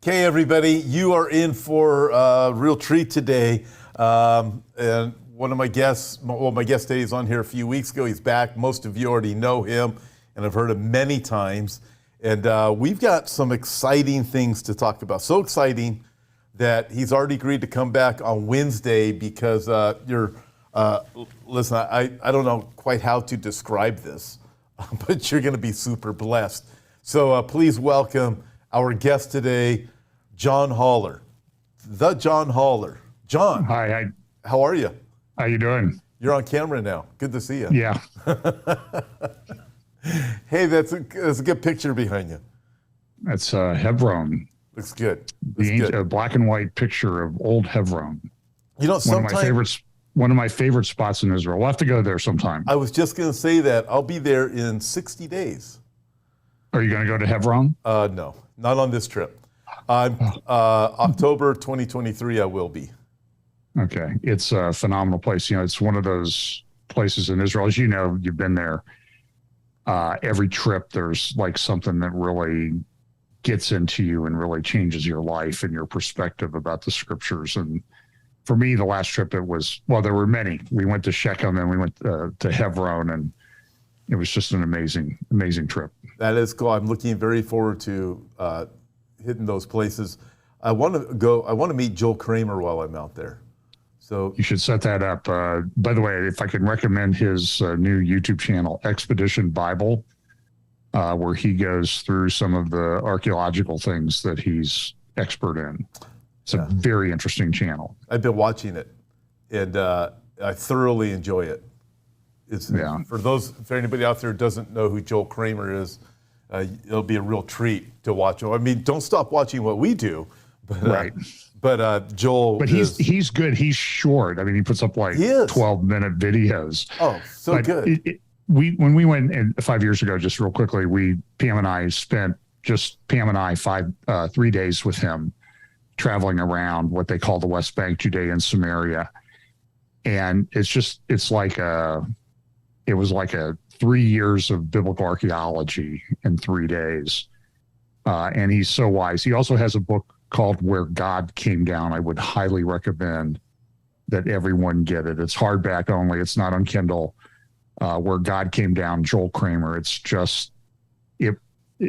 Okay, everybody, you are in for a real treat today. And one of my guests, my guest today is on here a few weeks ago. He's back. Most of you already know him and have heard him many times. And we've got some exciting things to talk about. So exciting that he's already agreed to come back on Wednesday because listen, I don't know quite how to describe this, but you're going to be super blessed. So please welcome our guest today, John Haller, the John Haller. John. Hi. How are you? How you doing? You're on camera now. Good to see you. Yeah. Hey, that's a good picture behind you. That's Hebron. Looks good. A black and white picture of old Hebron. You know, one of my favorite spots in Israel. We'll have to go there sometime. I was just going to say that. I'll be there in 60 days. Are you going to go to Hebron? No, not on this trip. October 2023, I will be. Okay. It's a phenomenal place. You know, it's one of those places in Israel. As you know, you've been there. Every trip, there's like something that really gets into you and really changes your life and your perspective about the scriptures. And for me, the last trip, there were many. We went to Shechem and we went to Hebron, and it was just an amazing, amazing trip. That is cool. I'm looking very forward to hitting those places. I want to meet Joel Kramer while I'm out there. So you should set that up. By the way, if I can recommend his new YouTube channel, Expedition Bible, where he goes through some of the archaeological things that he's expert in. It's a very interesting channel. I've been watching it, and I thoroughly enjoy it. For anybody out there who doesn't know who Joel Kramer is, it'll be a real treat to watch. I mean, don't stop watching what we do, but right. But Joel, he's good. He's short. I mean, he puts up like 12-minute videos. Oh, so but good. When we went 5 years ago, just real quickly, Pam and I spent 3 days with him, traveling around what they call the West Bank, Judea and Samaria, and it was like 3 years of biblical archaeology in 3 days. And he's so wise. He also has a book called Where God Came Down. I would highly recommend that everyone get it. It's hardback only. It's not on Kindle. Where God Came Down, Joel Kramer. It's just,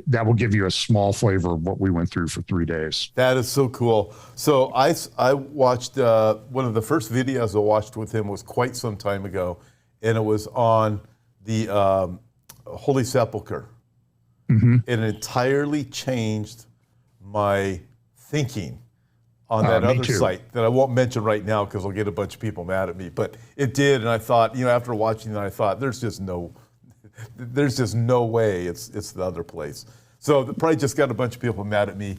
that will give you a small flavor of what we went through for 3 days. That is so cool. So I watched, one of the first videos I watched with him was quite some time ago, and it was on the Holy Sepulchre. Mm-hmm. It entirely changed my thinking on that other site that I won't mention right now because I'll get a bunch of people mad at me. But it did, and I thought, after watching that, I thought there's just no way it's the other place. So probably just got a bunch of people mad at me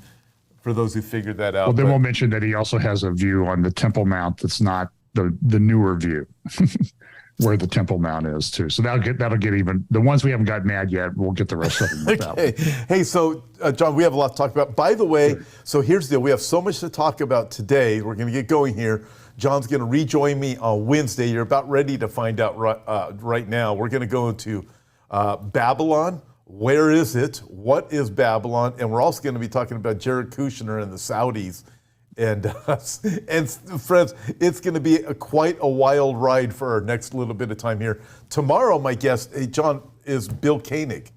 for those who figured that out. Well, then we'll mention that he also has a view on the Temple Mount that's not the newer view. Where the Temple Mount is too. So that'll get even the ones we haven't got mad yet. We'll get the rest of them. Okay. Hey, so John, we have a lot to talk about. By the way, so here's the deal. We have so much to talk about today. We're going to get going here. John's going to rejoin me on Wednesday. You're about ready to find out right now. We're going to go into Babylon. Where is it? What is Babylon? And we're also going to be talking about Jared Kushner and the Saudis. And friends, it's going to be quite a wild ride for our next little bit of time here. Tomorrow, my guest, John, is Bill Koenig.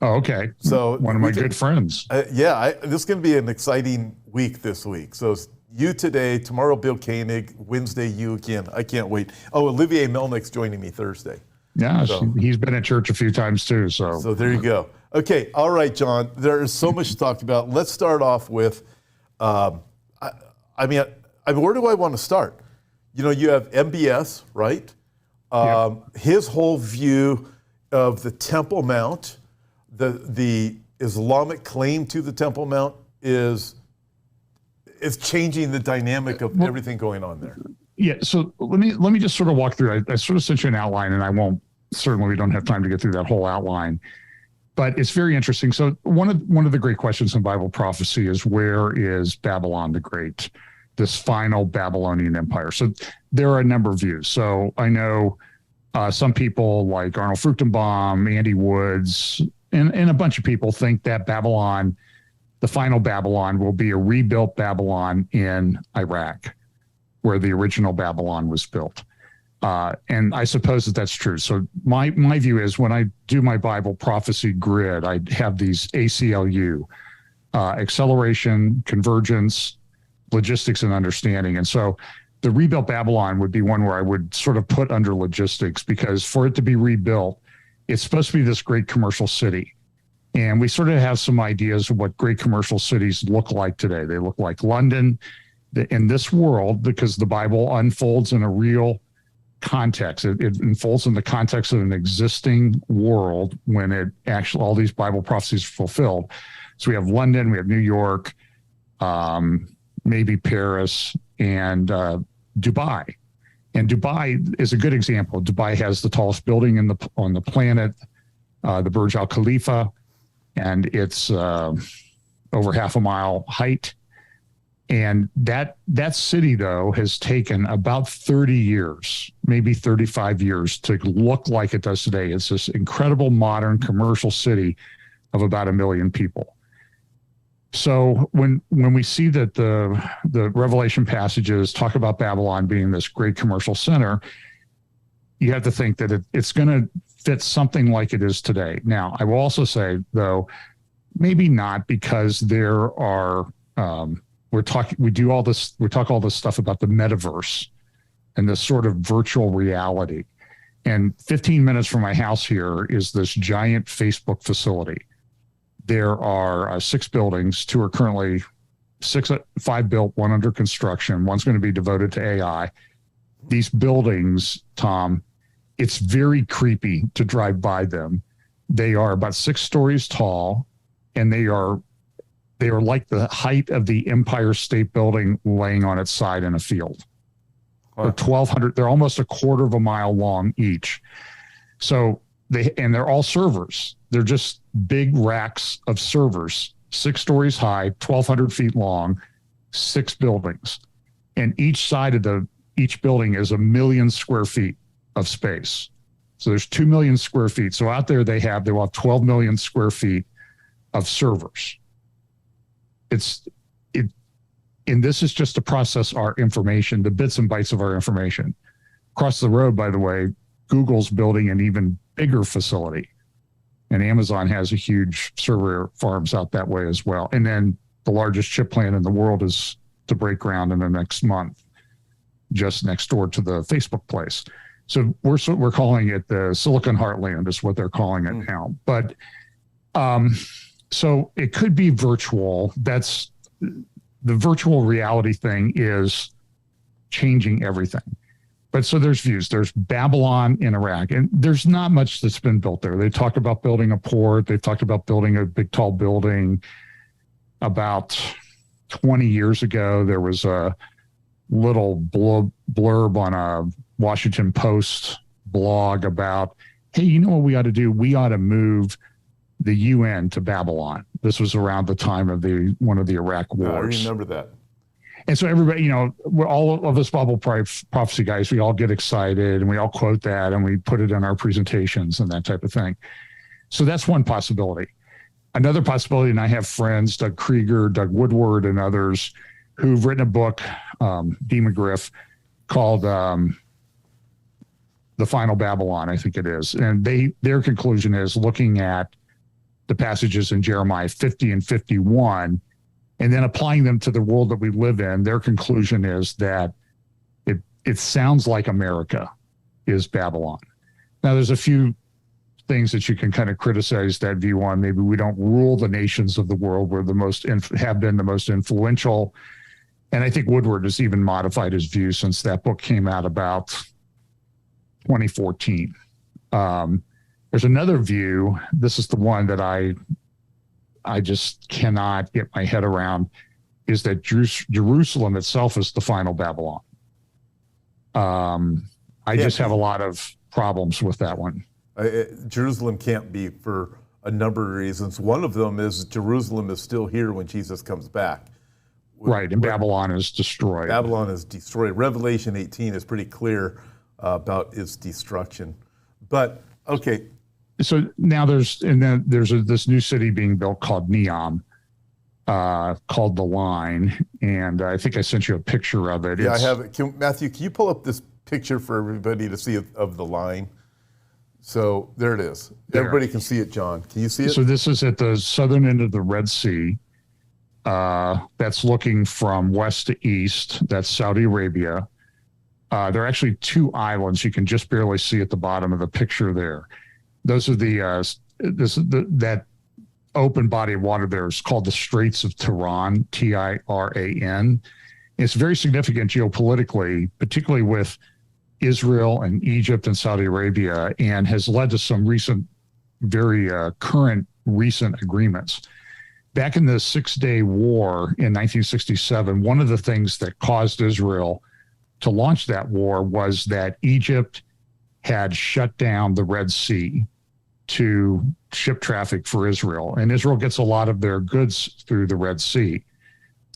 Oh, okay. So one of my good friends. This is going to be an exciting week this week. So you today, tomorrow, Bill Koenig, Wednesday, you again. I can't wait. Oh, Olivier Melnick's joining me Thursday. Yeah, he's been at church a few times too. So there you go. Okay, all right, John. There is so much to talk about. Let's start off with. Where do I want to start? You have MBS, right? His whole view of the Temple Mount, the Islamic claim to the Temple Mount is changing the dynamic of everything going on there. Yeah. So let me just sort of walk through. I sort of sent you an outline, and we don't have time to get through that whole outline. But it's very interesting. So one of the great questions in Bible prophecy is, where is Babylon the Great, this final Babylonian empire? So there are a number of views. So I know some people like Arnold Fruchtenbaum, Andy Woods, and a bunch of people think that Babylon the final Babylon will be a rebuilt Babylon in Iraq, where the original Babylon was built. And I suppose that that's true. So my view is when I do my Bible prophecy grid, I have these ACLU, acceleration, convergence, logistics, and understanding. And so the rebuilt Babylon would be one where I would sort of put under logistics, because for it to be rebuilt, it's supposed to be this great commercial city. And we sort of have some ideas of what great commercial cities look like today. They look like London in this world, because the Bible unfolds in a real context. It unfolds in the context of an existing world when it actually, all these Bible prophecies are fulfilled. So we have London, we have New York, maybe Paris, and Dubai. And Dubai is a good example. Dubai has the tallest building on the planet, the Burj Al Khalifa, and it's over half a mile height. And that city, though, has taken about 30 years, maybe 35 years to look like it does today. It's this incredible modern commercial city of about 1 million people. So when we see that the Revelation passages talk about Babylon being this great commercial center, you have to think that it's going to fit something like it is today. Now, I will also say, though, maybe not, because there are we talk all this stuff about the metaverse and this sort of virtual reality. And 15 minutes from my house here is this giant Facebook facility. There are 6 buildings. 2 are currently 5 built, 1 under construction. One's going to be devoted to AI. These buildings, Tom, it's very creepy to drive by them. They are about 6 stories tall, and they are like the height of the Empire State Building laying on its side in a field. Wow. They're 1,200. They're almost a quarter of a mile long each. So they're all servers. They're just big racks of servers, 6 stories high, 1,200 feet long, 6 buildings. And each side of each building is 1 million square feet of space. So there's 2 million square feet. So out there they will have 12 million square feet of servers. And this is just to process our information, the bits and bytes of our information. Across the road, by the way, Google's building an even bigger facility, and Amazon has a huge server farms out that way as well. And then the largest chip plant in the world is to break ground in the next month, just next door to the Facebook place. So we're calling it the Silicon Heartland is what they're calling it now. But so it could be virtual. That's the virtual reality thing is changing everything. But so there's views. There's Babylon in Iraq, and there's not much that's been built there. They talked about building a port. They've talked about building a big, tall building. About 20 years ago, there was a little blurb on a Washington Post blog about, hey, you know what we ought to do? We ought to move the UN to Babylon. This was around the time of one of the Iraq wars. I remember that. And so everybody, we're all of us Bible prophecy guys, we all get excited and we all quote that and we put it in our presentations and that type of thing. So that's one possibility. Another possibility, and I have friends, Doug Krieger, Doug Woodward, and others who've written a book, D. McGriff, called The Final Babylon, I think it is. And their conclusion is looking at the passages in Jeremiah 50 and 51, and then applying them to the world that we live in. Their conclusion is that it sounds like America is Babylon. Now, there's a few things that you can kind of criticize that view on. Maybe we don't rule the nations of the world. We're have been the most influential. And I think Woodward has even modified his view since that book came out about 2014. There's another view. This is the one that I just cannot get my head around, is that Jerusalem itself is the final Babylon. I just have a lot of problems with that one. Jerusalem can't be for a number of reasons. One of them is Jerusalem is still here when Jesus comes back. Right, and Babylon is destroyed. Babylon is destroyed. Revelation 18 is pretty clear about its destruction. But, okay. So now there's this new city being built called Neom. called The Line, and I think I sent you a picture of it. Yeah, I have it. Matthew, can you pull up this picture for everybody to see of the line? So there it is. There. Everybody can see it, John. Can you see it? So this is at the southern end of the Red Sea. That's looking from west to east. That's Saudi Arabia. There are actually two islands you can just barely see at the bottom of the picture there. Those are that open body of water there is called the Straits of Tiran, Tiran. It's very significant geopolitically, particularly with Israel and Egypt and Saudi Arabia, and has led to some very current recent agreements. Back in the Six-Day War in 1967, one of the things that caused Israel to launch that war was that Egypt had shut down the Red Sea to ship traffic for Israel. And Israel gets a lot of their goods through the Red Sea,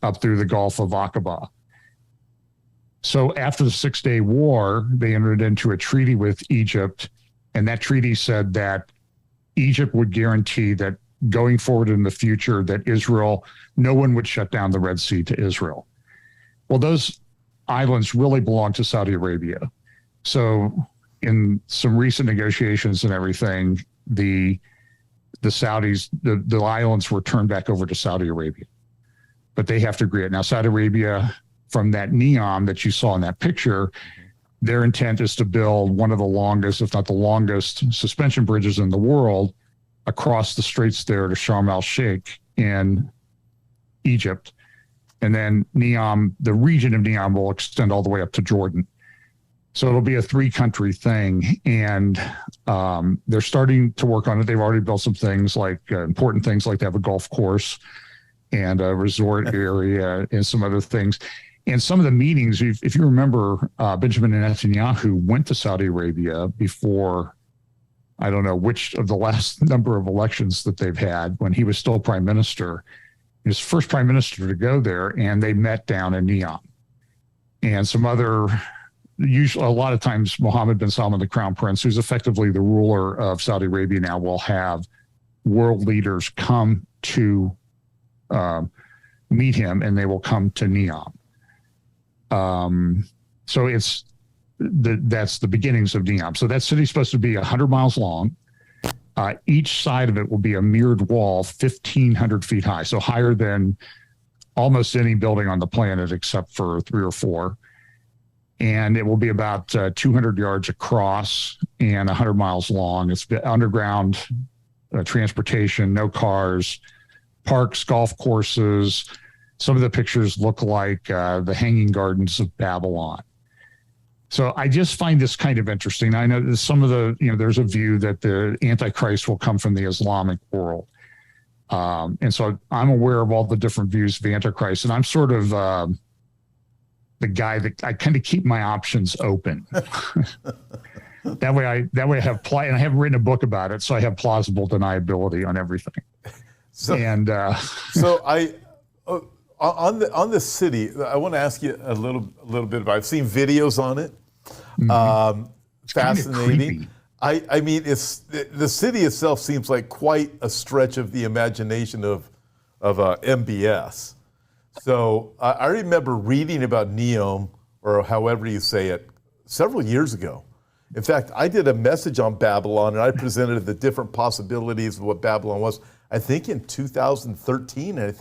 up through the Gulf of Aqaba. So after the Six-Day War, they entered into a treaty with Egypt, and that treaty said that Egypt would guarantee that going forward in the future, that no one would shut down the Red Sea to Israel. Well, those islands really belong to Saudi Arabia. So in some recent negotiations and everything, the Saudis, the islands were turned back over to Saudi Arabia, but they have to agree it. Now, Saudi Arabia, from that NEOM that you saw in that picture, their intent is to build one of the longest, if not the longest, suspension bridges in the world across the straits there to Sharm el-Sheikh in Egypt. And then NEOM, the region of NEOM, will extend all the way up to Jordan. So it'll be a 3-country thing. And they're starting to work on it. They've already built some things like important things like they have a golf course and a resort area and some other things. And some of the meetings, if you remember, Benjamin Netanyahu went to Saudi Arabia before, I don't know which of the last number of elections that they've had, when he was still prime minister. His first prime minister to go there, and they met down in NEOM. And some other, usually a lot of times, Mohammed bin Salman, the crown prince, who's effectively the ruler of Saudi Arabia now, will have world leaders come to meet him, and they will come to NEOM. So that's the beginnings of NEOM. So that city's supposed to be 100 miles long. Each side of it will be a mirrored wall, 1,500 feet high, so higher than almost any building on the planet except for 3 or 4. And it will be about 200 yards across and 100 miles long. It's underground transportation, no cars, parks, golf courses. Some of the pictures look like the Hanging Gardens of Babylon. So I just find this kind of interesting. I know that some of there's a view that the Antichrist will come from the Islamic world. And so I'm aware of all the different views of the Antichrist, and I'm sort of the guy that I kind of keep my options open. That way I have and I haven't written a book about it, so I have plausible deniability on everything. So on the city, I want to ask you a little bit about. I've seen videos on it. It's fascinating. I mean, the city itself seems like quite a stretch of the imagination of MBS. So I remember reading about NEOM, or however you say it, several years ago. In fact, I did a message on Babylon, and I presented the different possibilities of what Babylon was. I think in 2013, and I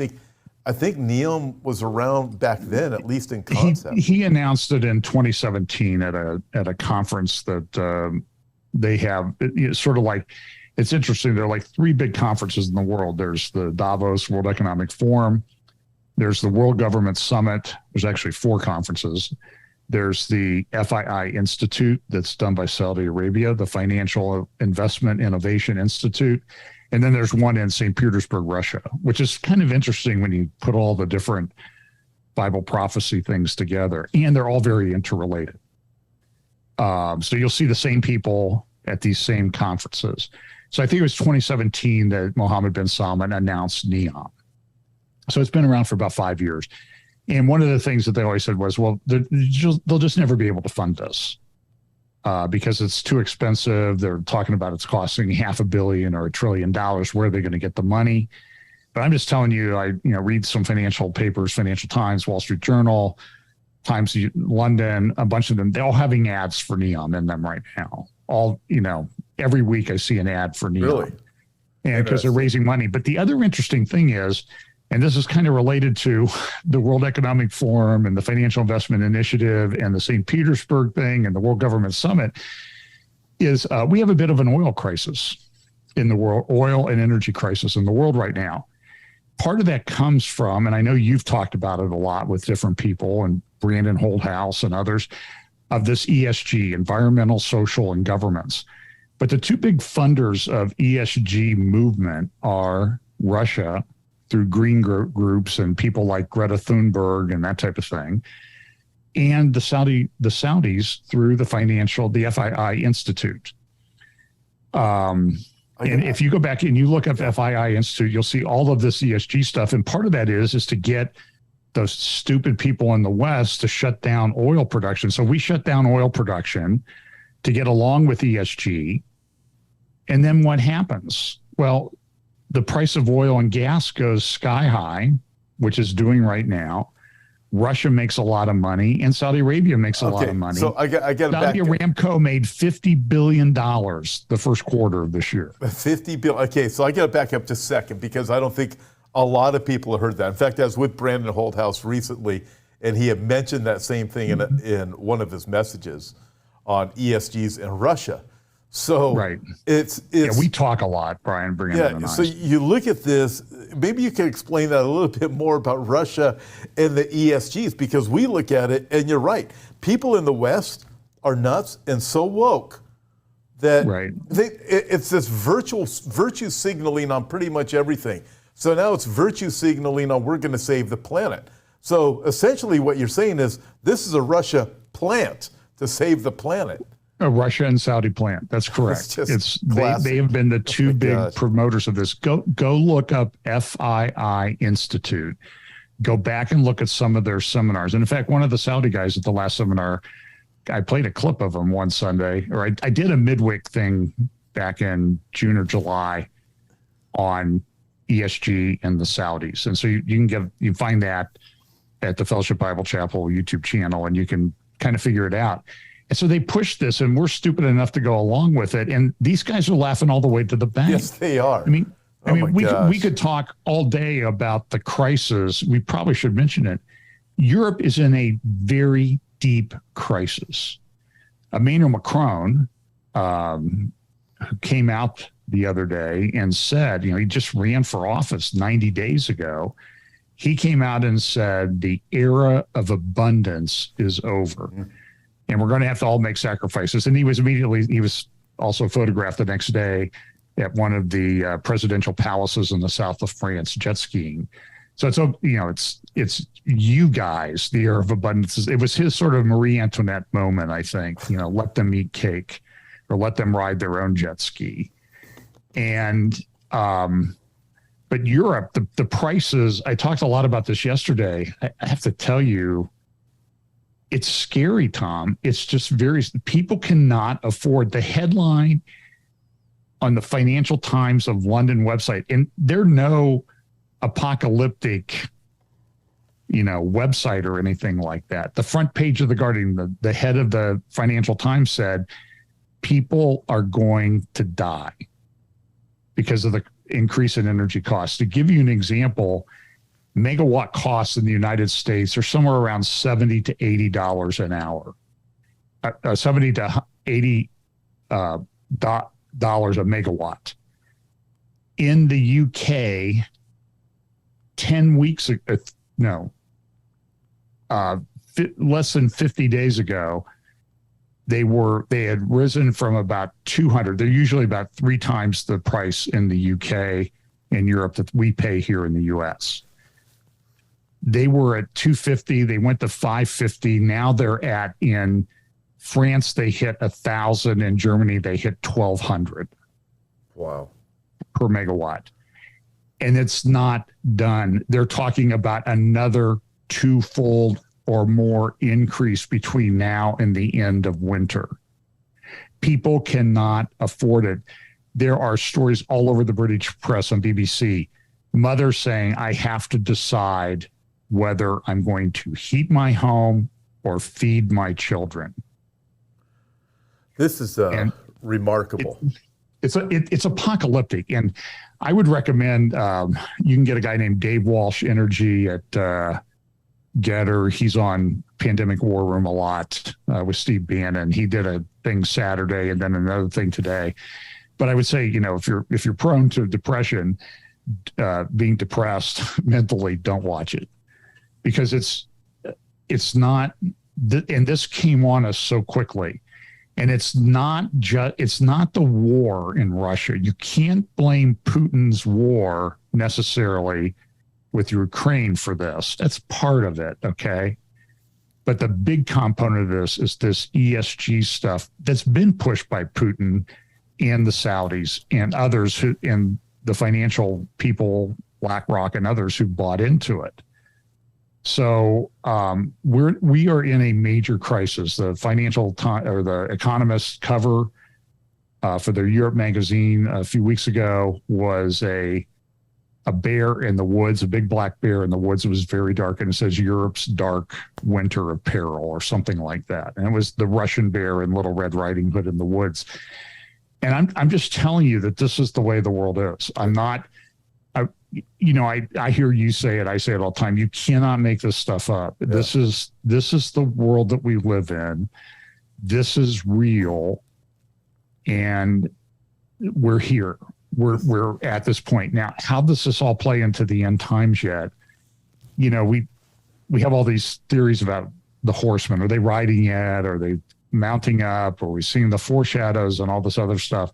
think NEOM was around back then, at least in concept. He announced it in 2017 at a conference that they have. It's sort of like, it's interesting. There are like 3 big conferences in the world. There's the Davos World Economic Forum. There's the World Government Summit. There's actually 4 conferences. There's the FII Institute that's done by Saudi Arabia, the Financial Investment Innovation Institute. And then there's one in St. Petersburg, Russia, which is kind of interesting when you put all the different Bible prophecy things together. And they're all very interrelated. So you'll see the same people at these same conferences. So I think it was 2017 that Mohammed bin Salman announced NEOM. So it's been around for about 5 years. And one of the things that they always said was, well, they'll just never be able to fund this because it's too expensive. They're talking about it's costing $500 million or $1 trillion. Where are they going to get the money? But I'm just telling you, I read some financial papers, Financial Times, Wall Street Journal, Times London, a bunch of them. They're all having ads for neon in them right now. All every week I see an ad for neon. Really? And because they're raising money. But the other interesting thing is, and this is kind of related to the World Economic Forum and the Financial Investment Initiative and the St. Petersburg thing and the World Government Summit, is we have a bit of an oil crisis in the world, oil and energy crisis in the world right now. Part of that comes from, and I know you've talked about it a lot with different people and Brandon Holdhouse and others, of this ESG, environmental, social, and governance. But the two big funders of ESG movement are Russia through green groups and people like Greta Thunberg and that type of thing, and the Saudis through the FII Institute. And if you go back and you look up FII Institute, you'll see all of this ESG stuff. And part of that is to get those stupid people in the West to shut down oil production. So we shut down oil production to get along with ESG. And then what happens? Well, the price of oil and gas goes sky high, which is doing right now. Russia makes a lot of money, and Saudi Arabia makes a lot of money. So I got Saudi Aramco made $50 billion the first quarter of this year. 50 billion. Okay, so I got to back up just a second because I don't think a lot of people have heard that. In fact, I was with Brandon Holdhouse recently, and he had mentioned that same thing in one of his messages on ESGs in Russia. So right. It's we talk a lot, Brian. So you look at this. Maybe you can explain that a little bit more about Russia and the ESGs, because we look at it, and you're right. People in the West are nuts and so woke that it's this virtue signaling on pretty much everything. So now it's virtue signaling on we're going to save the planet. So essentially, what you're saying is this is a Russia plant to save the planet. A Russia and Saudi plant. That's correct. They have been the two big promoters of this. Go look up FII Institute. Go back and look at some of their seminars. And in fact, one of the Saudi guys at the last seminar, I played a clip of him one Sunday, or I did a midweek thing back in June or July on ESG and the Saudis. And so you can find that at the Fellowship Bible Chapel YouTube channel, and you can kind of figure it out. And so they pushed this, and we're stupid enough to go along with it. And these guys are laughing all the way to the bank. Yes, they are. I mean, we could talk all day about the crisis. We probably should mention it. Europe is in a very deep crisis. Emmanuel Macron, who came out the other day and said, he just ran for office 90 days ago. He came out and said the era of abundance is over. Mm-hmm. And we're going to have to all make sacrifices. And he was also photographed the next day at one of the presidential palaces in the south of France, jet skiing. So it's you guys, the era of abundance. It was his sort of Marie Antoinette moment, I think. Let them eat cake or let them ride their own jet ski. And but Europe, the prices. I talked a lot about this yesterday. I have to tell you, it's scary, Tom. It's just people cannot afford the headline on the Financial Times of London website. And they're no apocalyptic, website or anything like that. The front page of the Guardian, the head of the Financial Times said, people are going to die because of the increase in energy costs. To give you an example, megawatt costs in the United States are somewhere around $70 to $80 an hour, $70 to $80 dollars a megawatt. In the UK, 10 weeks ago, less than 50 days ago, they had risen from about 200. They're usually about 3 times the price in the UK and Europe that we pay here in the US. They were at 250. They went to 550. Now they're in France, they hit 1,000. In Germany, they hit 1,200. Wow. Per megawatt. And it's not done. They're talking about another twofold or more increase between now and the end of winter. People cannot afford it. There are stories all over the British press on BBC. Mother saying, I have to decide whether I'm going to heat my home or feed my children. This is remarkable. It's apocalyptic. And I would recommend you can get a guy named Dave Walsh Energy at Getter. He's on Pandemic War Room a lot with Steve Bannon. He did a thing Saturday and then another thing today. But I would say, if you're prone to depression, being depressed mentally, don't watch it, because it's not. And this came on us so quickly, and it's not the war in Russia. You can't blame Putin's war necessarily with Ukraine for this. That's part of it, okay? But the big component of this is this ESG stuff that's been pushed by Putin and the Saudis and others and the financial people, BlackRock and others who bought into it. So we are in a major crisis. The the Economist cover for their Europe magazine a few weeks ago was a bear in the woods, a big black bear in the woods. It was very dark, and it says Europe's dark winter apparel or something like that. And it was the Russian bear in Little Red Riding Hood in the woods. And I'm just telling you that this is the way the world is. I hear you say it. I say it all the time. You cannot make this stuff up. Yeah. This is the world that we live in. This is real, and we're here. We're at this point now. How does this all play into the end times yet? We have all these theories about the horsemen. Are they riding yet? Are they mounting up? Are we seeing the foreshadows and all this other stuff?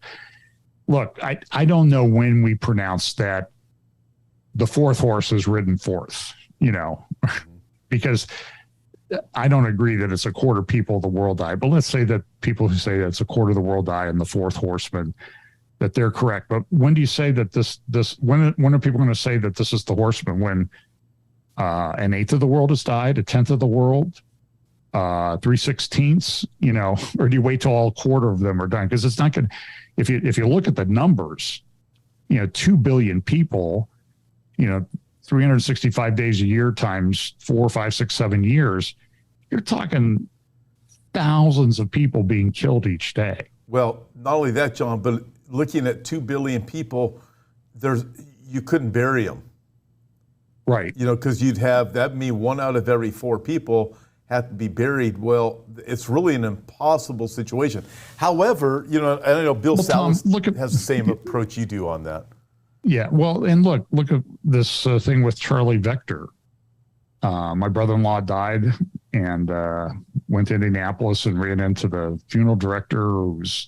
Look, I don't know when we pronounce that the fourth horse is ridden forth, because I don't agree that it's a quarter people of the world die. But let's say that people who say that it's a quarter of the world die and the fourth horseman, that they're correct. But when do you say that when are people going to say that this is the horseman? When an eighth of the world has died, a tenth of the world, 3/16, or do you wait till all quarter of them are done? Because it's not going to, if you look at the numbers, 2 billion people, 365 days a year times 4, 5, 6, 7 years, you're talking thousands of people being killed each day. Well, not only that, John, but looking at 2 billion people, you couldn't bury them. Right. Because you'd have, that mean 1 out of every 4 people have to be buried. Well, it's really an impossible situation. However, I know Bill Salas has the same approach you do on that. Yeah, well, and look at this thing with Charlie Vector. My brother-in-law died and went to Indianapolis and ran into the funeral director, who's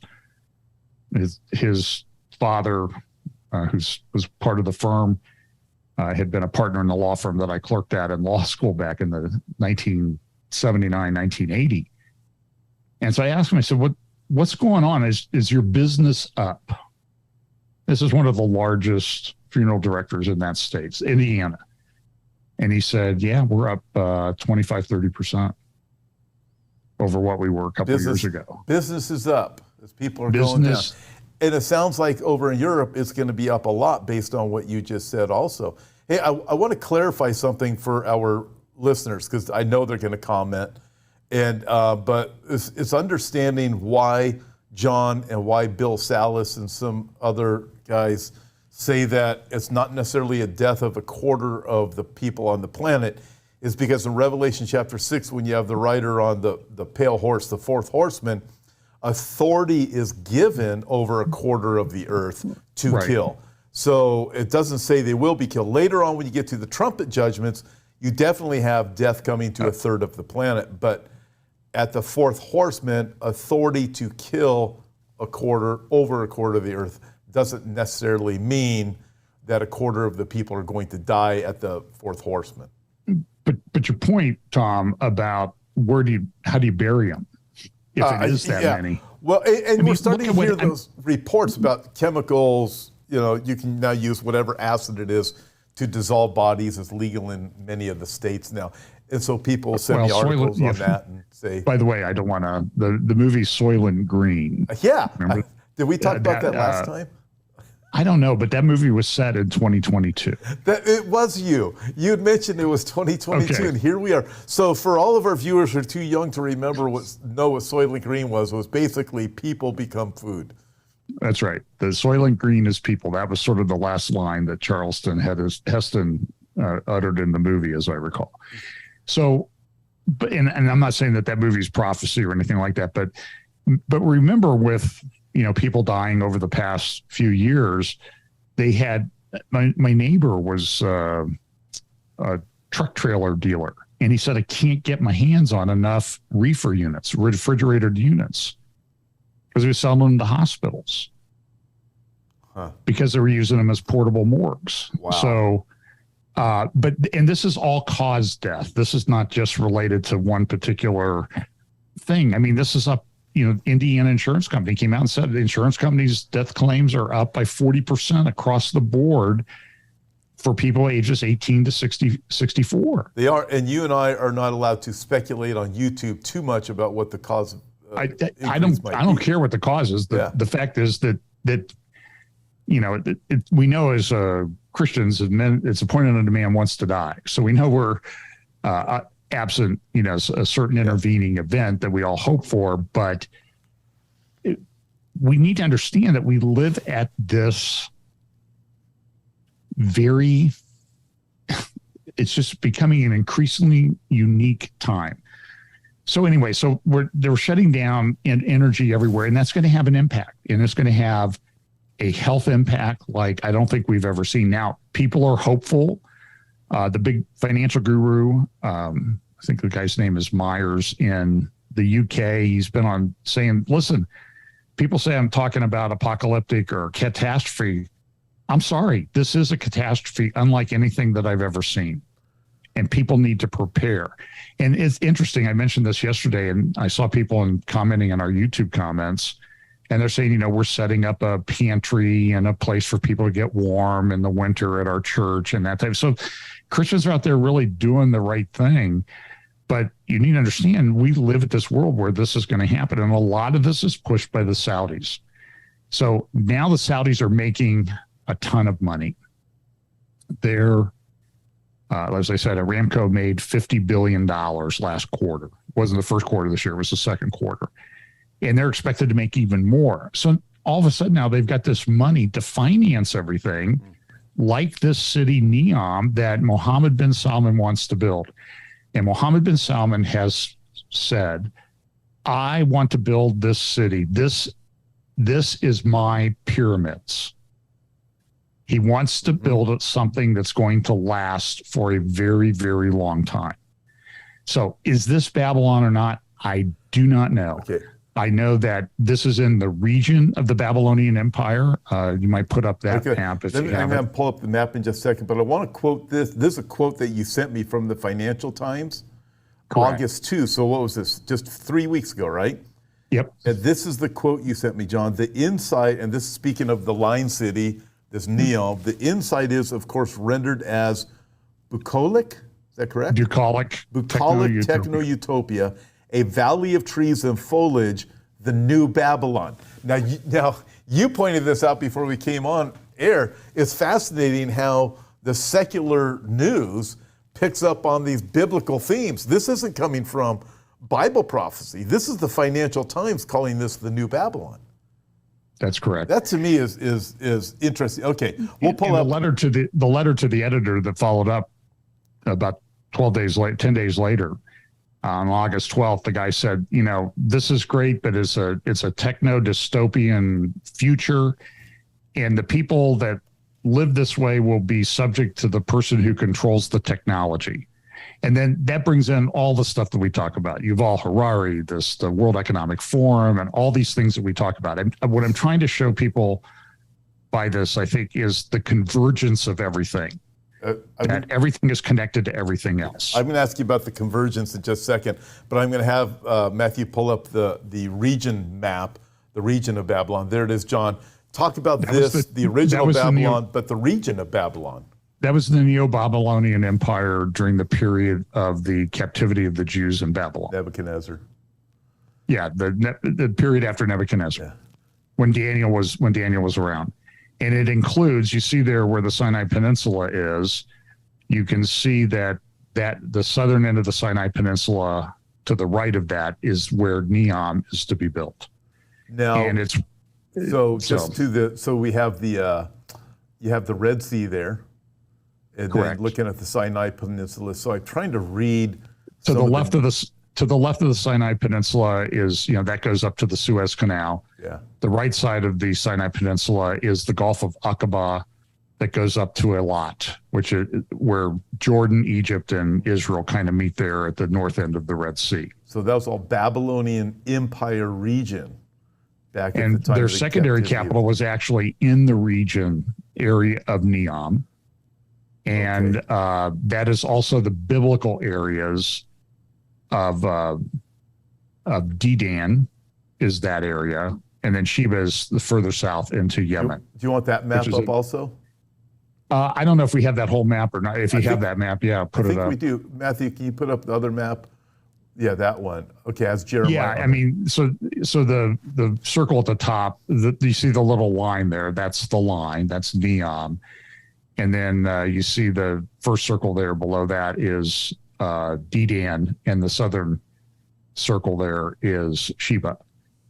his father, who was part of the firm, had been a partner in the law firm that I clerked at in law school back in the 1979, 1980. And so I asked him, I said, what's going on? Is your business up? This is one of the largest funeral directors in that state, Indiana. And he said, yeah, we're up 25, 30% over what we were a couple of years ago. Business is up as people are going down. And it sounds like over in Europe, it's going to be up a lot based on what you just said also. Hey, I want to clarify something for our listeners, because I know they're going to comment. But it's understanding why John and why Bill Salas and some other guys say that it's not necessarily a death of a quarter of the people on the planet, is because in Revelation chapter 6, when you have the rider on the pale horse, the fourth horseman, authority is given over a quarter of the earth to kill. So it doesn't say they will be killed. Later on, when you get to the trumpet judgments, you definitely have death coming to a third of the planet. But at the fourth horseman, authority to kill over a quarter of the earth doesn't necessarily mean that a quarter of the people are going to die at the fourth horseman. But your point, Tom, about how do you bury them if it is that many? Well, and we're starting to hear those reports about chemicals. You can now use whatever acid it is to dissolve bodies. It's legal in many of the states now. And so people send me articles on that and say. By the way, I don't want to. The movie Soylent Green. Yeah. Did we talk about that last time? I don't know, but that movie was set in 2022. That it was you. You had mentioned it was 2022, Okay. and here we are. So for all of our viewers who are too young to remember know what Soylent Green was basically people become food. That's right. The Soylent Green is people. That was sort of the last line that Charleston Heston uttered in the movie, as I recall. So, and I'm not saying that movie is prophecy or anything like that, but remember, with people dying over the past few years, they had my neighbor was a truck trailer dealer, and he said, I can't get my hands on enough reefer units, refrigerated units, because he was selling them to hospitals because they were using them as portable morgues. Wow. So, and this is all cause death. This is not just related to one particular thing. I mean, this is up. Indiana Insurance Company came out and said the insurance company's death claims are up by 40% across the board for people ages 18 to 64. They are, and you and I are not allowed to speculate on YouTube too much about what the cause of I don't care what the cause is. The fact is that we know as Christians, it's appointed unto man once to die. So we know we're absent, a certain intervening event that we all hope for, but we need to understand that we live at this it's just becoming an increasingly unique time. So anyway, they're shutting down energy everywhere, and that's going to have an impact, and it's going to have a health impact like I don't think we've ever seen. Now, people are hopeful. The big financial guru, I think the guy's name is Myers in the UK. He's been on saying, listen, people say I'm talking about apocalyptic or catastrophe. I'm sorry. This is a catastrophe unlike anything that I've ever seen. And people need to prepare. And it's interesting. I mentioned this yesterday, and I saw people commenting on our YouTube comments, and they're saying, we're setting up a pantry and a place for people to get warm in the winter at our church and that type. So Christians are out there really doing the right thing. But you need to understand, we live at this world where this is going to happen. And a lot of this is pushed by the Saudis. So now the Saudis are making a ton of money. They're, as I said, Aramco made $50 billion last quarter. It wasn't the first quarter this year, it was the second quarter. And they're expected to make even more. So all of a sudden now they've got this money to finance everything, like this city Neom that Mohammed bin Salman wants to build. And Mohammed bin Salman has said, I want to build this city. This is my pyramids. He wants to build something that's going to last for a very, very long time. So is this Babylon or not? I do not know. Okay. I know that this is in the region of the Babylonian Empire. You might put up that map if you have it. I'm going to pull up the map in just a second, but I want to quote this. This is a quote that you sent me from the Financial Times, Correct. August 2. So what was this? Just 3 weeks ago, right? Yep. And this is the quote you sent me, John. The inside, and this is speaking of the Lion City, this Neom, the inside is, of course, rendered as bucolic. Is that correct? Bucolic. Bucolic techno-utopia, a valley of trees and foliage, the new Babylon. Now you pointed this out before we came on air. It's fascinating how the secular news picks up on these biblical themes. This isn't coming from Bible prophecy. This is the Financial Times calling this the new Babylon. That's correct. That to me is interesting. Okay, we'll pull up the letter to the editor that followed up about 10 days later. On August 12th, the guy said, this is great, but it's a techno dystopian future, and the people that live this way will be subject to the person who controls the technology. And then that brings in all the stuff that we talk about. Yuval Harari, the World Economic Forum, and all these things that we talk about. And what I'm trying to show people by this, I think, is the convergence of everything. That everything is connected to everything else. I'm going to ask you about the convergence in just a second, but I'm going to have Matthew pull up the region map, the region of Babylon. There it is, John. Talk about the original Babylon, but the region of Babylon. That was the Neo-Babylonian Empire during the period of the captivity of the Jews in Babylon. Nebuchadnezzar. Yeah, the period after Nebuchadnezzar, when Daniel was around. And it includes, you see there where the Sinai Peninsula is, you can see that the southern end of the Sinai Peninsula to the right of that is where Neom is to be built. Now, And it's so we have the you have the Red Sea there, and correct. then looking at the Sinai Peninsula. So I'm trying to read to the left of the Sinai Peninsula is, that goes up to the Suez Canal. Yeah. The right side of the Sinai Peninsula is the Gulf of Aqaba that goes up to Eilat, which is where Jordan, Egypt, and Israel kind of meet there at the north end of the Red Sea. So that was all Babylonian Empire region back at And the time. their of the secondary captivity. capital was actually in the region area of Neom. And that is also the biblical areas of Dedan is that area. And then Sheba is the further south into Yemen. Do you want that map up also? I don't know if we have that whole map or not. If you have that map, put it up. I think we do. Matthew, can you put up the other map? Yeah, that one. Okay, that's Jeremiah. Yeah, I mean, so the circle at the top, you see the little line there. That's the line. That's Neom. And then you see the first circle there below that is Dedan, and the southern circle there is Sheba.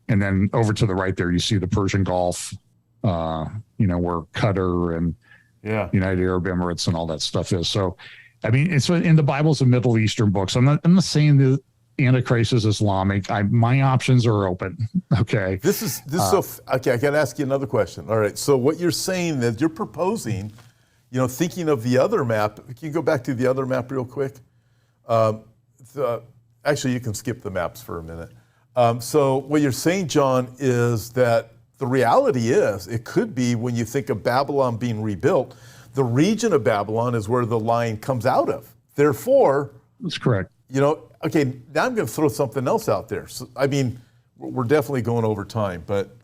And then over to the right there, you see the Persian Gulf, where Qatar and United Arab Emirates and all that stuff is. So, I mean, it's in the Bible's a Middle Eastern book. So I'm not saying the Antichrist is Islamic. My options are open. Okay. This is okay. I got to ask you another question. All right. So what you're saying that you're proposing, thinking of the other map. Can you go back to the other map real quick? Actually, you can skip the maps for a minute. So what you're saying, John, is that the reality is it could be when you think of Babylon being rebuilt, the region of Babylon is where the line comes out of. Therefore, that's correct. Okay, now I'm going to throw something else out there. So, I mean, we're definitely going over time, but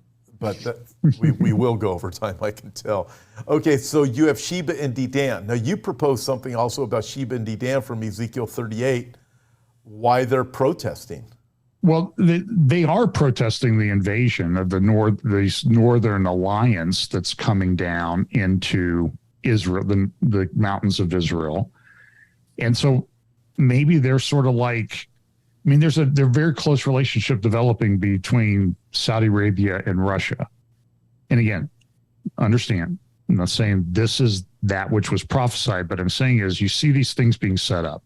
we will go over time, I can tell. Okay, so you have Sheba and Dedan. Now, you proposed something also about Sheba and Dedan from Ezekiel 38, why they're protesting. Well, they are protesting the invasion of this northern alliance that's coming down into Israel, the mountains of Israel. And so maybe they're sort of like, there's a very close relationship developing between Saudi Arabia and Russia. And again, understand, I'm not saying this is that which was prophesied, but I'm saying is you see these things being set up.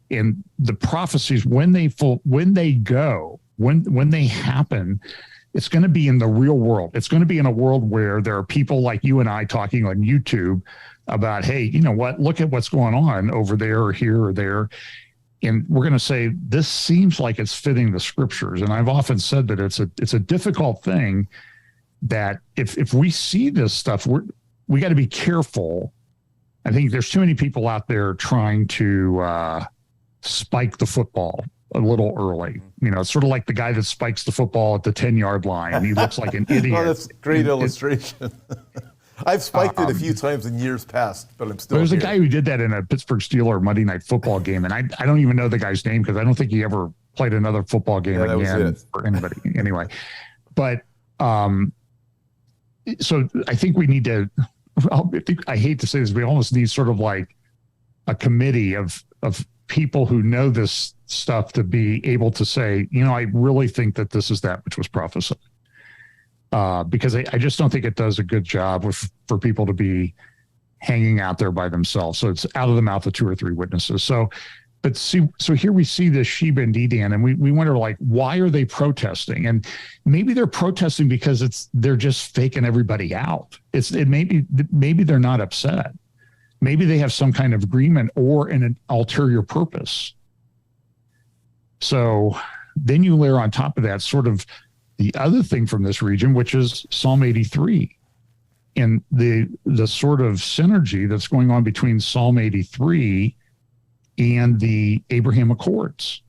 And the prophecies, when they happen, it's going to be in the real world. It's going to be in a world where there are people like you and I talking on YouTube about, hey, you know what? Look at what's going on over there or here or there. And we're going to say, this seems like it's fitting the scriptures. And I've often said that it's a difficult thing that if we see this stuff, we got to be careful. I think there's too many people out there trying to spike the football a little early. It's sort of like the guy that spikes the football at the 10-yard line and he looks like an idiot. Oh, that's a great illustration. I've spiked it a few times in years past, but I'm still There's here. a guy who did that in a Pittsburgh Steelers Monday Night Football game, and I don't even know the guy's name because I don't think he ever played another football game again for anybody. Anyway, but so I think we need to, I hate to say this, we almost need sort of like a committee of people who know this stuff to be able to say, I really think that this is that which was prophesied. Because I just don't think it does a good job for people to be hanging out there by themselves. So it's out of the mouth of two or three witnesses. So here we see this Sheba and Dedan, and we wonder, like, why are they protesting? And maybe they're protesting because they're just faking everybody out. Maybe they're not upset. Maybe they have some kind of agreement or an ulterior purpose. So then you layer on top of that sort of the other thing from this region, which is Psalm 83, and the sort of synergy that's going on between Psalm 83 and the Abraham Accords.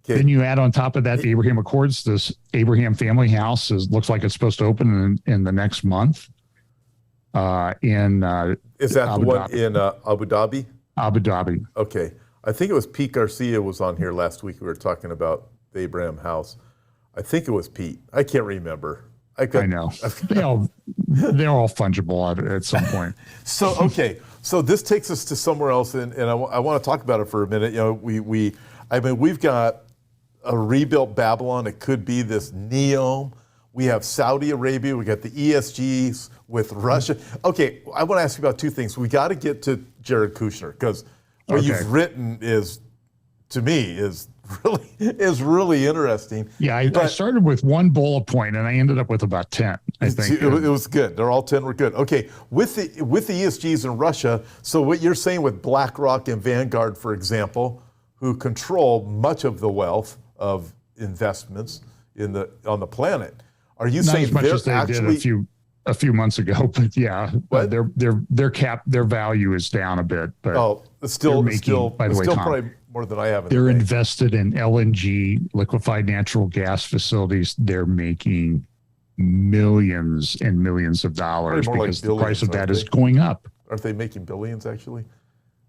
Okay. Then you add on top of that the Abraham Accords, this Abraham family house looks like it's supposed to open in the next month. Is that the one in Abu Dhabi? Abu Dhabi. Okay. I think it was Pete Garcia was on here last week. We were talking about the Abraham house. I think it was Pete. I can't remember. I know. They're all fungible at some point. So, okay. So this takes us to somewhere else, and I want to talk about it for a minute. You know, we've got a rebuilt Babylon. It could be this Neom. We have Saudi Arabia. We got the ESGs with Russia. Okay, I want to ask you about two things. We got to get to Jared Kushner, because what you've written is, to me, is really interesting. Yeah, I started with one bullet point and I ended up with about 10. I think it was good. They're all 10 were good. Okay, with the ESGs in Russia. So what you're saying with BlackRock and Vanguard, for example, who control much of the wealth of investments on the planet, are you saying as much as they actually did a few months ago? But yeah, their value is down a bit. But it's still probably more than I have. They're invested in LNG, liquefied natural gas facilities. They're making millions and millions of dollars because the price of that is going up. Aren't they making billions, actually?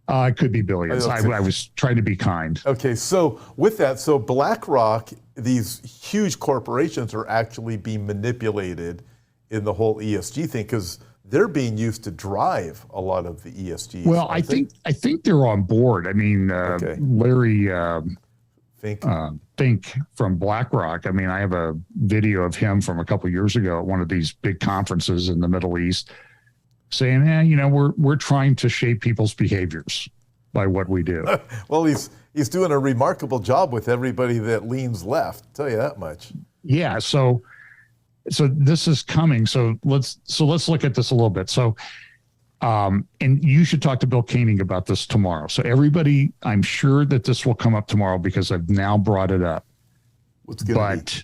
It could be billions. I was trying to be kind. Okay, so with that, BlackRock, these huge corporations are actually being manipulated in the whole ESG thing, because they're being used to drive a lot of the ESG. Well, I think they're on board. I mean, Larry Fink from BlackRock. I mean, I have a video of him from a couple of years ago at one of these big conferences in the Middle East, saying, we're trying to shape people's behaviors by what we do. Well, he's doing a remarkable job with everybody that leans left. I'll tell you that much. Yeah. So this is coming. So let's look at this a little bit. So, and you should talk to Bill Koenig about this tomorrow. So everybody, I'm sure that this will come up tomorrow because I've now brought it up. But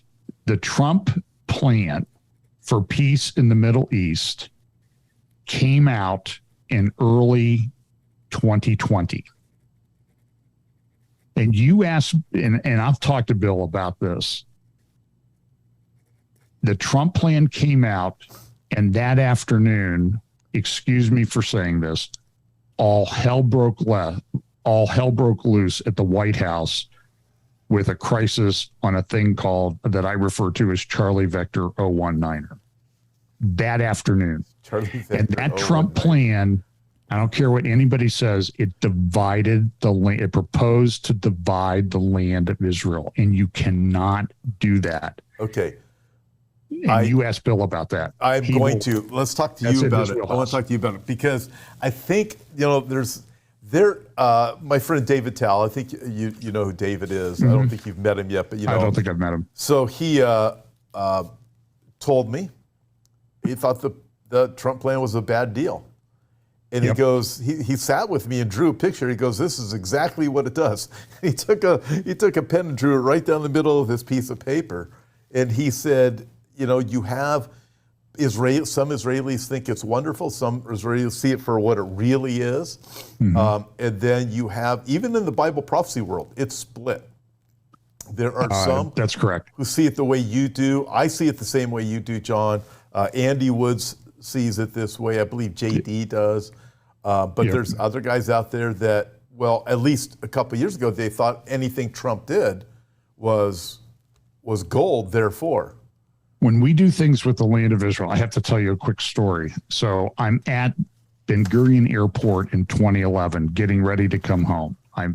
the Trump plan for peace in the Middle East came out in early 2020. And you asked, and I've talked to Bill about this. The Trump plan came out, and that afternoon, excuse me for saying this, all hell broke loose at the White House with a crisis on a thing that I refer to as Charlie Vector 019er. That afternoon. And that Trump plan, I don't care what anybody says, it divided the land. It proposed to divide the land of Israel, and you cannot do that. Okay. And you asked Bill about that. Let's talk to you about it. I want to talk to you about it because I think, my friend David Tal, I think you know who David is. Mm-hmm. I don't think you've met him yet, but I don't think I've met him. So he told me he thought the Trump plan was a bad deal. And he goes, he sat with me and drew a picture. He goes, this is exactly what it does. He took a pen and drew it right down the middle of this piece of paper. And he said, you have some Israelis think it's wonderful. Some Israelis see it for what it really is. Mm-hmm. And then you have, even in the Bible prophecy world, it's split. There are some that's correct who see it the way you do. I see it the same way you do, John. Andy Woods sees it this way. I believe JD does. But there's other guys out there that, well, at least a couple of years ago, they thought anything Trump did was gold, therefore. When we do things with the land of Israel, I have to tell you a quick story. So I'm at Ben Gurion Airport in 2011, getting ready to come home. I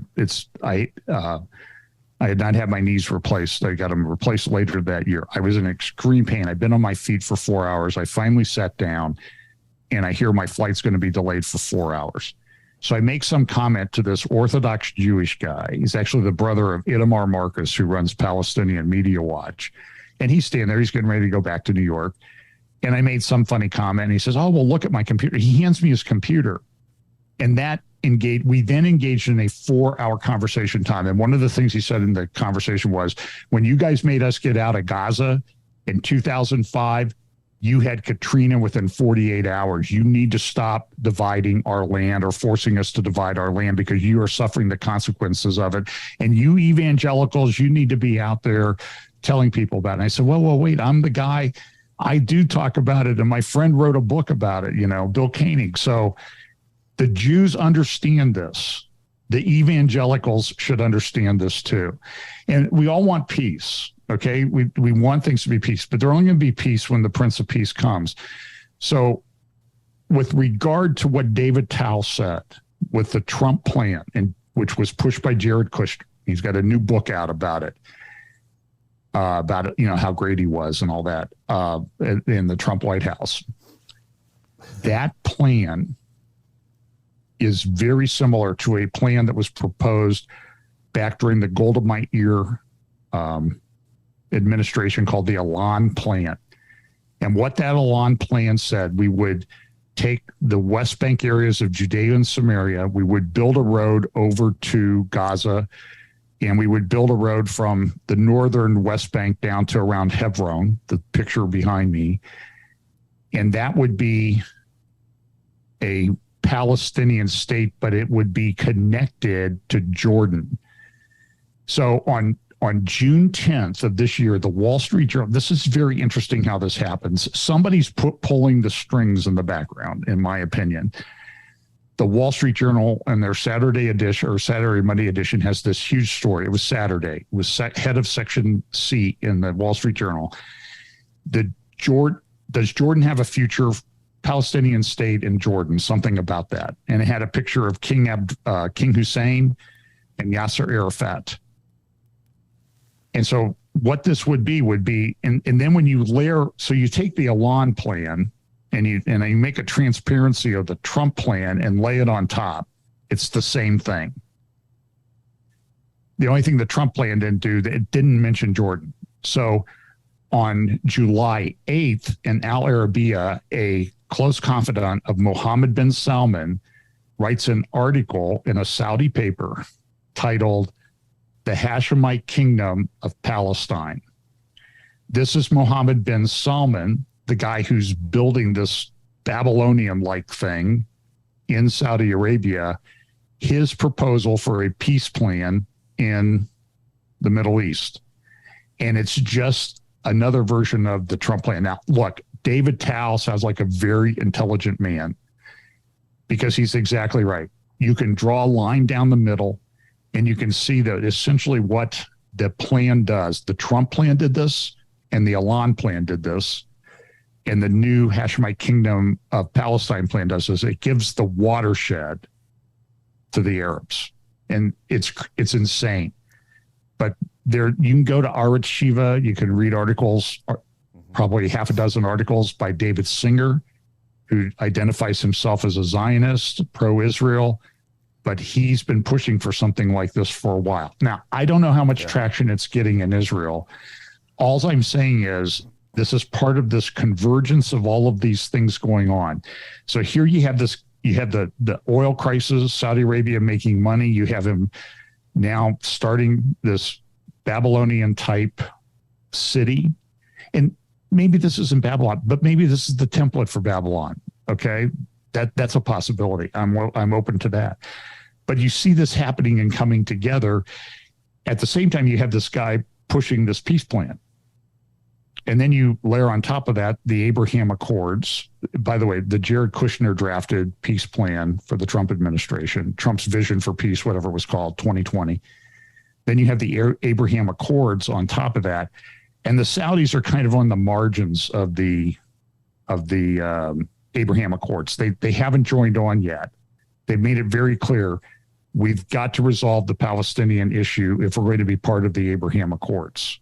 had not had my knees replaced. I got them replaced later that year. I was in extreme pain. I'd been on my feet for 4 hours. I finally sat down, and I hear my flight's going to be delayed for 4 hours. So I make some comment to this Orthodox Jewish guy. He's actually the brother of Itamar Marcus, who runs Palestinian Media Watch. And he's standing there. He's getting ready to go back to New York. And I made some funny comment. And he says, oh, well, look at my computer. He hands me his computer. And we then engaged in a 4-hour conversation time. And one of the things he said in the conversation was, when you guys made us get out of Gaza in 2005, you had Katrina within 48 hours. You need to stop dividing our land or forcing us to divide our land because you are suffering the consequences of it. And you evangelicals, you need to be out there telling people about it. And I said, well, wait, I'm the guy. I do talk about it. And my friend wrote a book about it, Bill Koenig. So the Jews understand this. The evangelicals should understand this too. And we all want peace. Okay. We want things to be peace, but they're only going to be peace when the Prince of Peace comes. So with regard to what David Tao said with the Trump plan, and which was pushed by Jared Kushner, he's got a new book out about it, how great he was and all that in the Trump White House. That plan is very similar to a plan that was proposed back during the Golda Meir administration called the Elan Plan. And what that Elan Plan said, we would take the West Bank areas of Judea and Samaria, we would build a road over to Gaza, and we would build a road from the northern West Bank down to around Hebron, the picture behind me. And that would be a Palestinian state, but it would be connected to Jordan. So on June 10th of this year, the Wall Street Journal, this is very interesting how this happens. Somebody's pulling the strings in the background, in my opinion. The Wall Street Journal and their Saturday edition or Saturday Monday edition has this huge story. It was Saturday. It was head of Section C in the Wall Street Journal. Does Jordan have a future Palestinian state in Jordan? Something about that. And it had a picture of King Hussein and Yasser Arafat. And so what this would be, and then when you so you take the Elan plan and you make a transparency of the Trump plan and lay it on top, it's the same thing. The only thing the Trump plan didn't do, it didn't mention Jordan. So on July 8th in Al Arabiya, a close confidant of Mohammed bin Salman writes an article in a Saudi paper titled "The Hashemite Kingdom of Palestine." This is Mohammed bin Salman, the guy who's building this Babylonian-like thing in Saudi Arabia, his proposal for a peace plan in the Middle East. And it's just another version of the Trump plan. Now, look, David Tao sounds like a very intelligent man because he's exactly right. You can draw a line down the middle and you can see that essentially what the plan does. The Trump plan did this and the Elan plan did this. And the new Hashemite Kingdom of Palestine plan does this. It gives the watershed to the Arabs. And it's insane. But there, you can go to Aretz Shiva. You can read articles, probably half a dozen articles by David Singer, who identifies himself as a Zionist, pro-Israel, but he's been pushing for something like this for a while. Now, I don't know how much traction it's getting in Israel. All I'm saying is this is part of this convergence of all of these things going on. So here you have this, you have the oil crisis, Saudi Arabia making money. You have him now starting this Babylonian type city. And maybe this isn't Babylon, but maybe this is the template for Babylon. Okay. That's a possibility. I'm open to that. But you see this happening and coming together. At the same time, you have this guy pushing this peace plan. And then you layer on top of that the Abraham Accords. By the way, the Jared Kushner drafted peace plan for the Trump administration, Trump's vision for peace, whatever it was called, 2020. Then you have the Abraham Accords on top of that. And the Saudis are kind of on the margins of the Abraham Accords. They haven't joined on yet. They've made it very clear we've got to resolve the Palestinian issue if we're going to be part of the Abraham Accords.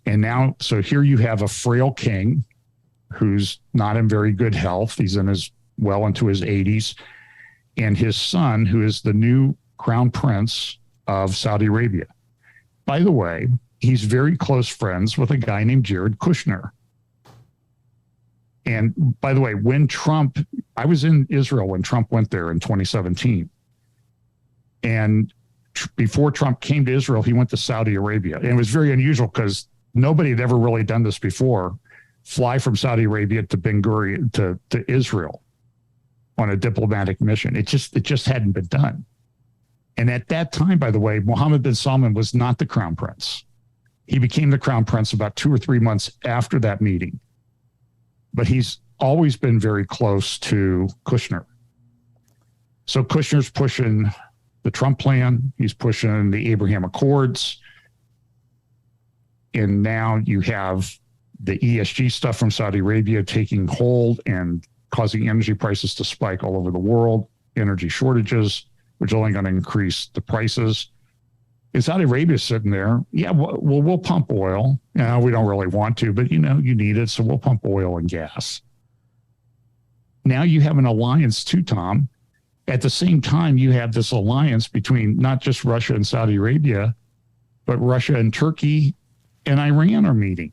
And now, so here you have a frail king who's not in very good health. He's well into his 80s. And his son, who is the new crown prince of Saudi Arabia. By the way, he's very close friends with a guy named Jared Kushner. And by the way, I was in Israel when Trump went there in 2017. And before Trump came to Israel, he went to Saudi Arabia. And it was very unusual because nobody had ever really done this before. Fly from Saudi Arabia to Ben Gurion to Israel on a diplomatic mission. It just hadn't been done. And at that time, by the way, Mohammed bin Salman was not the crown prince. He became the crown prince about 2 or 3 months after that meeting. But he's always been very close to Kushner. So Kushner's pushing the Trump plan. He's pushing the Abraham Accords. And now you have the ESG stuff from Saudi Arabia taking hold and causing energy prices to spike all over the world, energy shortages, which are only going to increase the prices. And Saudi Arabia is sitting there, yeah, well, we'll pump oil. We don't really want to, but you need it, so we'll pump oil and gas. Now you have an alliance too, Tom. At the same time, you have this alliance between not just Russia and Saudi Arabia, but Russia and Turkey and Iran are meeting.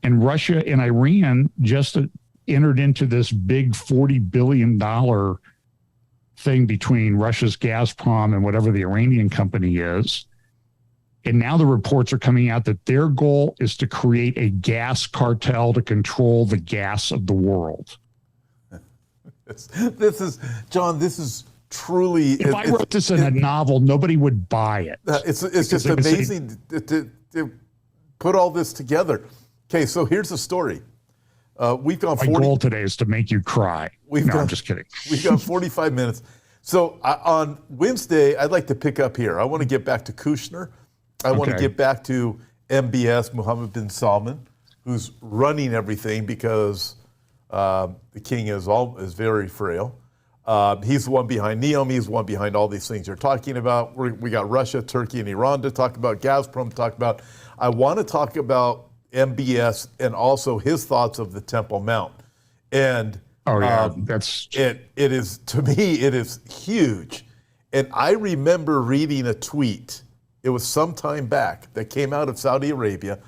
And Russia and Iran just entered into this big $40 billion thing between Russia's Gazprom and whatever the Iranian company is. And now the reports are coming out that their goal is to create a gas cartel to control the gas of the world. This is truly. If I wrote this in a novel, nobody would buy it. It's just amazing to put all this together. Okay, so here's the story. We've gone 40. My goal today is to make you cry. I'm just kidding. We've got 45 minutes. So on Wednesday, I'd like to pick up here. I want to get back to Kushner. I want to get back to MBS, Mohammed bin Salman, who's running everything because the king is very frail. He's the one behind NEOM. He's the one behind all these things you're talking about. We got Russia, Turkey, and Iran to talk about, Gazprom to talk about. I want to talk about MBS and also his thoughts of the Temple Mount. And it is, to me, it is huge. And I remember reading a tweet. It was some time back that came out of Saudi Arabia.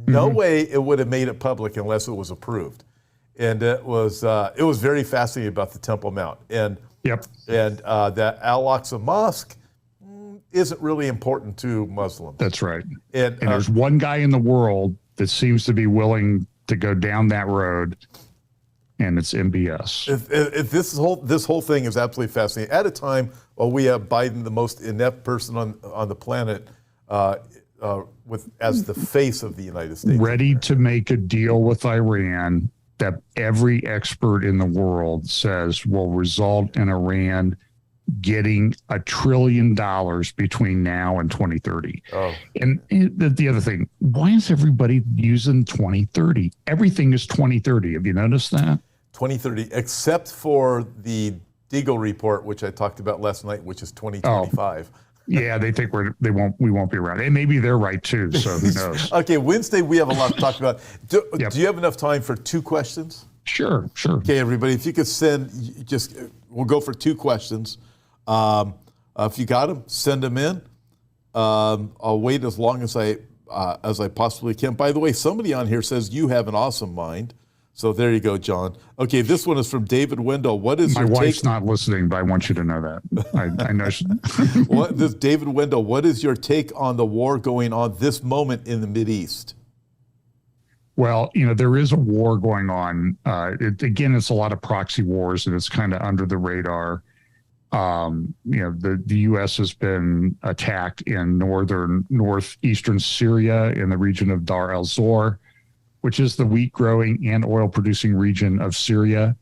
No way it would have made it public unless it was approved. And it was very fascinating about the Temple Mount. And that Al-Aqsa Mosque isn't really important to Muslims. That's right. And there's one guy in the world that seems to be willing to go down that road, and it's MBS. This whole thing is absolutely fascinating. At a time while we have Biden, the most inept person on the planet, as the face of the United States, ready to make a deal with Iran that every expert in the world says will result in Iran getting $1 trillion between now and 2030. Oh. And the other thing, why is everybody using 2030? Everything is 2030. Have you noticed that? 2030, except for the Deagle report, which I talked about last night, which is 2025. Oh. Yeah, they think we won't be around. And maybe they're right too, so who knows? Okay, Wednesday we have a lot to talk about. Do you have enough time for 2 questions? Sure. Okay, everybody, if you could we'll go for 2 questions. If you got them, send them in. I'll wait as long as I possibly can. By the way, somebody on here says you have an awesome mind. So there you go, John. Okay, this one is from David Wendell. What is your take? My wife's not listening, but I want you to know that. I know. This David Wendell. What is your take on the war going on this moment in the Mideast? Well, there is a war going on. It's a lot of proxy wars, and it's kind of under the radar. The U.S. has been attacked in northeastern Syria in the region of Dar el-Zor, which is the wheat growing and oil producing region of Syria.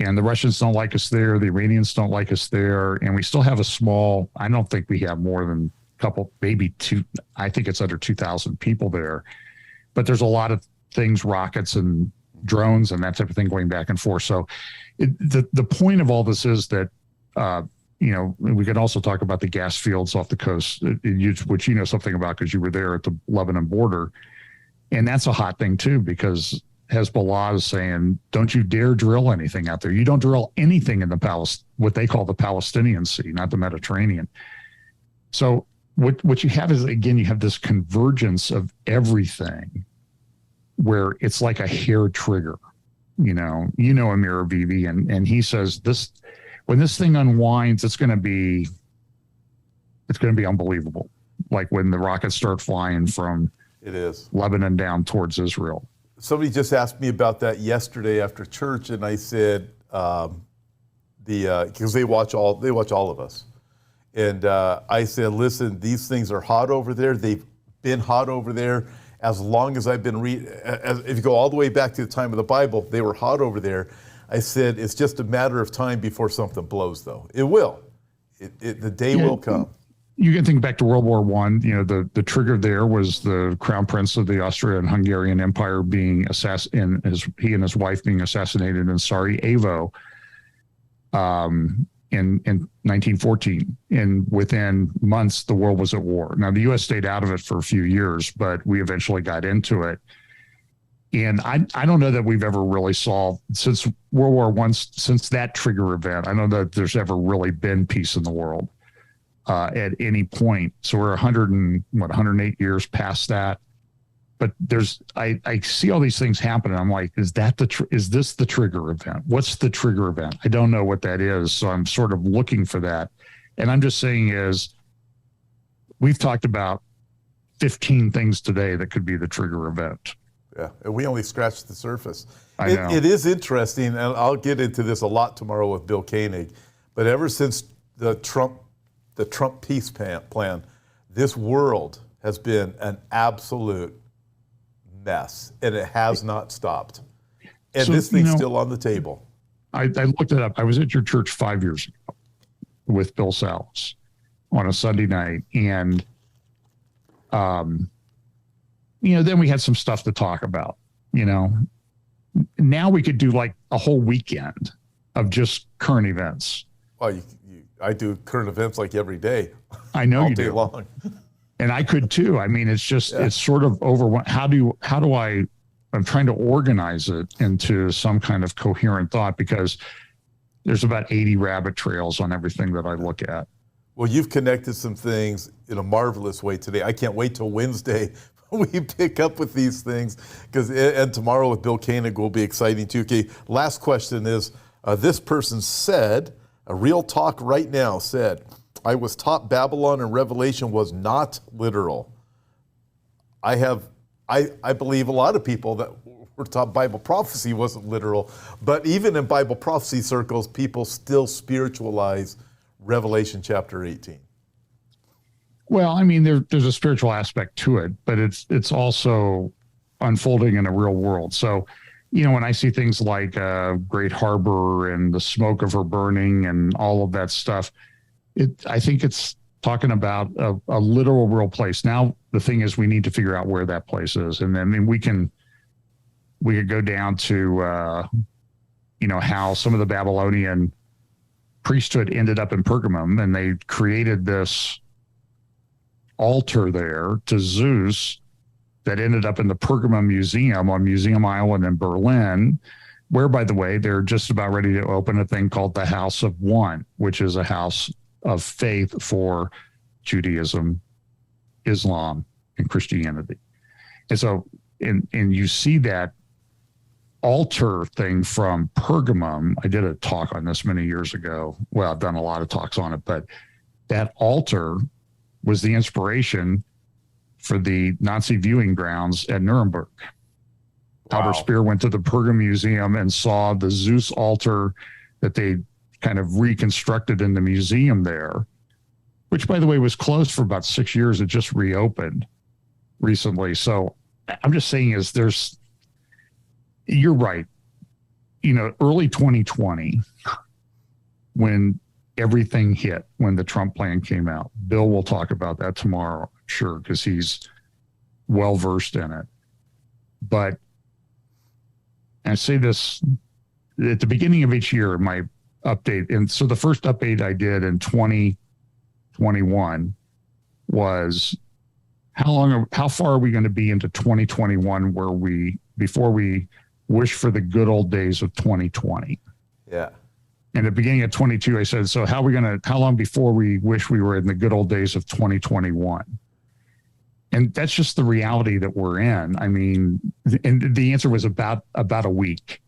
And the Russians don't like us there. The Iranians don't like us there. And we still have I don't think we have more than a couple, maybe 2. I think it's under 2,000 people there. But there's a lot of things, rockets and drones and that type of thing going back and forth. So the point of all this is that, we could also talk about the gas fields off the coast, which you know something about because you were there at the Lebanon border. And that's a hot thing too, because Hezbollah is saying, don't you dare drill anything out there. You don't drill anything in what they call the Palestinian Sea, not the Mediterranean. So what you have is, again, you have this convergence of everything where it's like a hair trigger. Amir Avivi, and he says when this thing unwinds, it's going to be unbelievable. Like when the rockets start flying from Lebanon down towards Israel. Somebody just asked me about that yesterday after church, and I said because they watch all of us, and I said, listen, these things are hot over there. They've been hot over there as long as I've been reading. If you go all the way back to the time of the Bible, they were hot over there. I said, it's just a matter of time before something blows, though. It will. The day will come. you can think back to World War One. The trigger there was the Crown Prince of the Austro-Hungarian Empire being assassinated, he and his wife being assassinated in Sarajevo in 1914. And within months, the world was at war. Now, the U.S. stayed out of it for a few years, but we eventually got into it. And I don't know that we've ever really solved, since World War One, since that trigger event, I don't know that there's ever really been peace in the world at any point. So we're 108 years past that. But I see all these things happen, and I'm like, is this the trigger event? What's the trigger event? I don't know what that is, so I'm sort of looking for that. And I'm just saying we've talked about 15 things today that could be the trigger event. Yeah, and we only scratched the surface. I know. It is interesting, and I'll get into this a lot tomorrow with Bill Koenig, but ever since the Trump peace plan, this world has been an absolute mess, and it has not stopped. And this thing's still on the table. I looked it up. I was at your church 5 years ago with Bill Salas on a Sunday night, and then we had some stuff to talk about. Now we could do like a whole weekend of just current events. Well, I do current events like every day. I know all you day do. long. And I could too. I mean, it's just, It's sort of overwhelming. I'm trying to organize it into some kind of coherent thought, because there's about 80 rabbit trails on everything that I look at. Well, you've connected some things in a marvelous way today. I can't wait till Wednesday we pick up with these things, and tomorrow with Bill Koenig will be exciting too. Okay, last question is, this person said, a real talk right now said, I was taught Babylon and Revelation was not literal. I believe a lot of people that were taught Bible prophecy wasn't literal, but even in Bible prophecy circles, people still spiritualize Revelation chapter 18. Well, I mean, there's a spiritual aspect to it, but it's also unfolding in a real world. So, when I see things like Great Harbor and the smoke of her burning and all of that stuff, I think it's talking about a literal real place. Now, the thing is, we need to figure out where that place is. And then we could go down to, how some of the Babylonian priesthood ended up in Pergamum, and they created this altar there to Zeus that ended up in the Pergamum Museum on Museum Island in Berlin, where, by the way, they're just about ready to open a thing called the House of One, which is a house of faith for Judaism, Islam, and Christianity. And so, and you see that altar thing from Pergamum. I did a talk on this many years ago. Well, I've done a lot of talks on it, but that altar was the inspiration for the Nazi viewing grounds at Nuremberg. Wow. Albert Speer went to the Pergamum Museum and saw the Zeus altar that they kind of reconstructed in the museum there, which, by the way, was closed for about 6 years. It just reopened recently. So I'm just saying you're right. Early 2020, when everything hit, when the Trump plan came out, Bill will talk about that tomorrow, I'm sure, because he's well-versed in it. But I say this at the beginning of each year, my update. And so the first update I did in 2021 was how far are we going to be into 2021 before we wish for the good old days of 2020. Yeah. And at the beginning of 22, I said, so how long before we wish we were in the good old days of 2021? And that's just the reality that we're in. I mean, and the answer was about a week.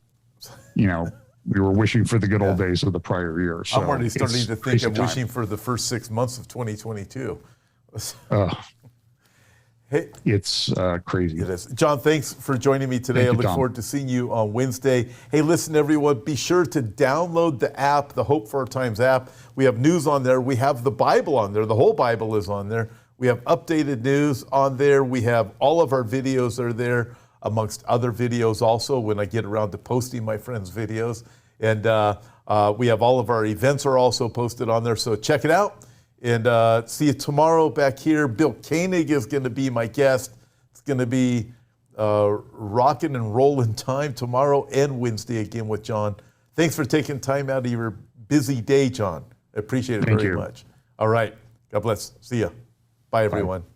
We were wishing for the good old days of the prior year. So I'm already starting to think of wishing for the first 6 months of 2022. Hey, it's crazy. It is. John, thanks for joining me today. I look forward to seeing you on Wednesday. Hey, listen, everyone, be sure to download the app, the Hope for Our Times app. We have news on there. We have the Bible on there. The whole Bible is on there. We have updated news on there. We have all of our videos are there, amongst other videos also when I get around to posting my friends' videos. And we have all of our events are also posted on there. So check it out. And see you tomorrow back here. Bill Koenig is going to be my guest. It's going to be rocking and rolling time tomorrow and Wednesday again with John. Thanks for taking time out of your busy day, John. I appreciate it very much. All right. God bless. See ya. Bye, everyone. Bye.